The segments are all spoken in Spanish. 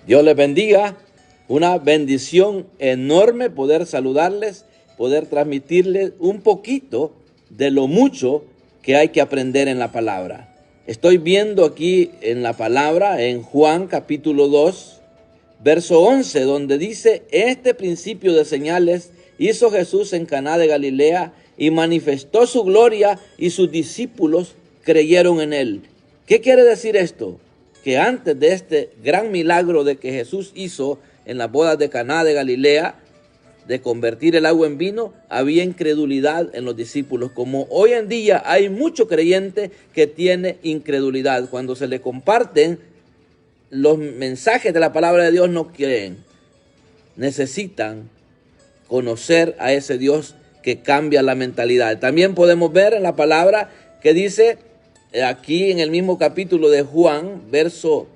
Dios les bendiga. Una bendición enorme poder saludarles, poder transmitirles un poquito de lo mucho que hay que aprender en la palabra. Estoy viendo aquí en la palabra, en Juan capítulo 2, verso 11, donde dice: este principio de señales hizo Jesús en Caná de Galilea y manifestó su gloria, y sus discípulos creyeron en él. ¿Qué quiere decir esto? Que antes de este gran milagro de que Jesús hizo en las bodas de Caná de Galilea, de convertir el agua en vino, había incredulidad en los discípulos. Como hoy en día hay mucho creyente que tiene incredulidad. Cuando se le comparten los mensajes de la palabra de Dios, no creen. Necesitan conocer a ese Dios que cambia la mentalidad. También podemos ver en la palabra que dice aquí en el mismo capítulo de Juan, verso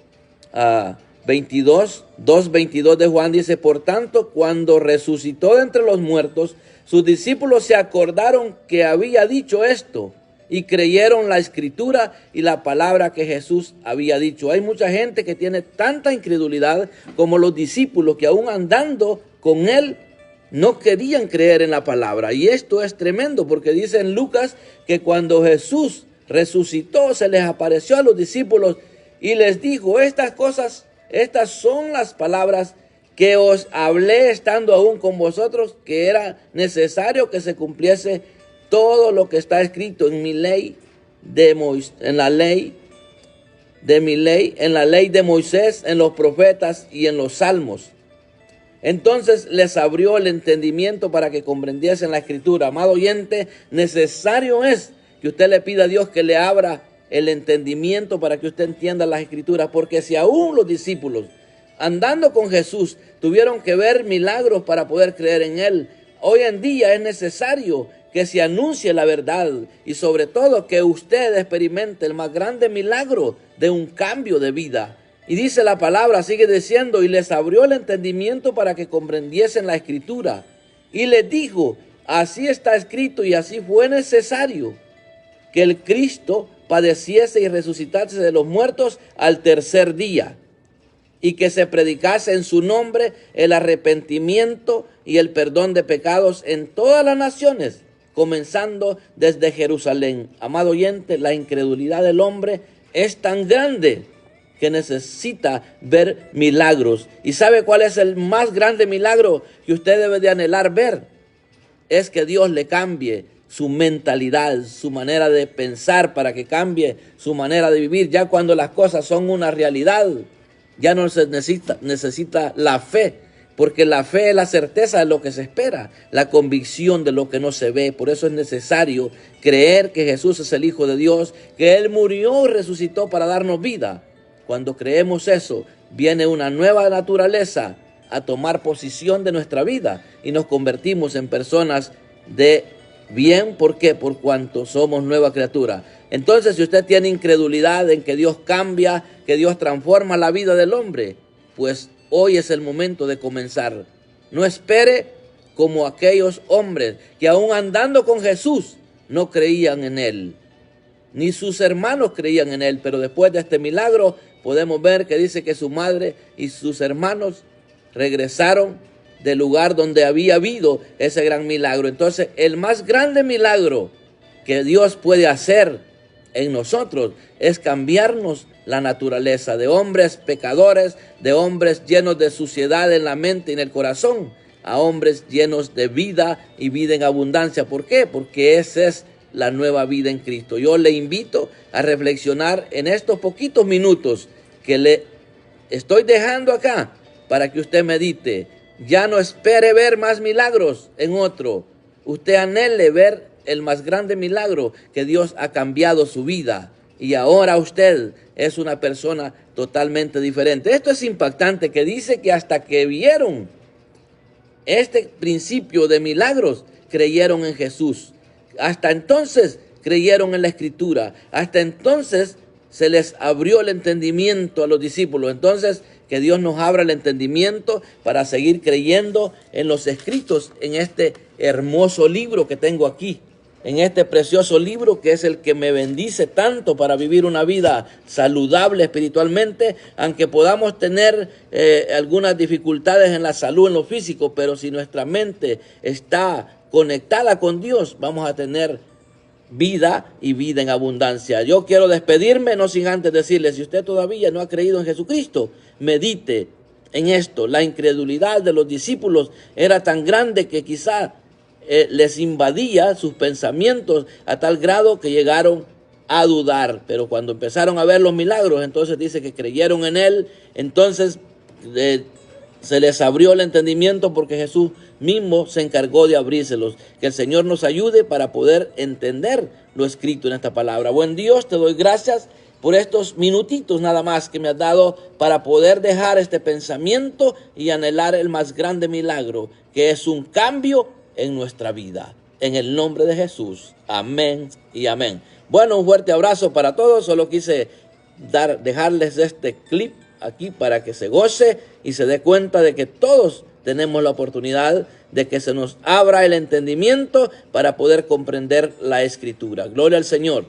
2:22 de Juan, dice: por tanto, cuando resucitó de entre los muertos, sus discípulos se acordaron que había dicho esto y creyeron la escritura y la palabra que Jesús había dicho. Hay mucha gente que tiene tanta incredulidad como los discípulos, que aún andando con él no querían creer en la palabra. Y esto es tremendo, porque dice en Lucas que cuando Jesús resucitó, se les apareció a los discípulos y les dijo: estas cosas, estas son las palabras que os hablé estando aún con vosotros, que era necesario que se cumpliese todo lo que está escrito en mi ley en la ley de Moisés, en los profetas y en los salmos. Entonces les abrió el entendimiento para que comprendiesen la escritura. Amado oyente, necesario es que usted le pida a Dios que le abra el entendimiento para que usted entienda las escrituras, porque si aún los discípulos andando con Jesús tuvieron que ver milagros para poder creer en él, hoy en día es necesario que se anuncie la verdad y sobre todo que usted experimente el más grande milagro de un cambio de vida. Y dice la palabra, sigue diciendo: y les abrió el entendimiento para que comprendiesen la escritura. Y les dijo: así está escrito y así fue necesario que el Cristo padeciese y resucitase de los muertos al tercer día, y que se predicase en su nombre el arrepentimiento y el perdón de pecados en todas las naciones, comenzando desde Jerusalén. Amado oyente, la incredulidad del hombre es tan grande que necesita ver milagros. ¿Y sabe cuál es el más grande milagro que usted debe de anhelar ver? Es que Dios le cambie su mentalidad, su manera de pensar, para que cambie su manera de vivir. Ya cuando las cosas son una realidad, ya no se necesita la fe, porque la fe es la certeza de lo que se espera, la convicción de lo que no se ve. Por eso es necesario creer que Jesús es el Hijo de Dios, que Él murió y resucitó para darnos vida. Cuando creemos eso, viene una nueva naturaleza a tomar posición de nuestra vida y nos convertimos en personas de bien. ¿Por qué? Por cuanto somos nueva criatura. Entonces, si usted tiene incredulidad en que Dios cambia, que Dios transforma la vida del hombre, pues hoy es el momento de comenzar. No espere como aquellos hombres que aún andando con Jesús no creían en él, ni sus hermanos creían en él, pero después de este milagro podemos ver que dice que su madre y sus hermanos regresaron del lugar donde había habido ese gran milagro. Entonces, el más grande milagro que Dios puede hacer en nosotros es cambiarnos la naturaleza de hombres pecadores, de hombres llenos de suciedad en la mente y en el corazón, a hombres llenos de vida y vida en abundancia. ¿Por qué? Porque esa es la nueva vida en Cristo. Yo le invito a reflexionar en estos poquitos minutos que le estoy dejando acá para que usted medite. Ya no espere ver más milagros en otro. Usted anhele ver el más grande milagro, que Dios ha cambiado su vida y ahora usted es una persona totalmente diferente. Esto es impactante, que dice que hasta que vieron este principio de milagros, creyeron en Jesús. Hasta entonces creyeron en la Escritura. Hasta entonces se les abrió el entendimiento a los discípulos. Entonces, que Dios nos abra el entendimiento para seguir creyendo en los escritos, en este hermoso libro que tengo aquí. en este precioso libro que es el que me bendice tanto para vivir una vida saludable espiritualmente, aunque podamos tener algunas dificultades en la salud, en lo físico, pero si nuestra mente está conectada con Dios, vamos a tener vida y vida en abundancia. Yo quiero despedirme, no sin antes decirle, si usted todavía no ha creído en Jesucristo, medite en esto. La incredulidad de los discípulos era tan grande que quizá les invadía sus pensamientos a tal grado que llegaron a dudar, pero cuando empezaron a ver los milagros, entonces dice que creyeron en Él, entonces se les abrió el entendimiento porque Jesús mismo se encargó de abrírselos. Que el Señor nos ayude para poder entender lo escrito en esta palabra. Buen Dios, te doy gracias por estos minutitos nada más que me has dado para poder dejar este pensamiento y anhelar el más grande milagro, que es un cambio en nuestra vida. En el nombre de Jesús. Amén y amén. Bueno, un fuerte abrazo para todos. Solo quise dejarles este clip aquí para que se goce y se dé cuenta de que todos tenemos la oportunidad de que se nos abra el entendimiento para poder comprender la Escritura. Gloria al Señor.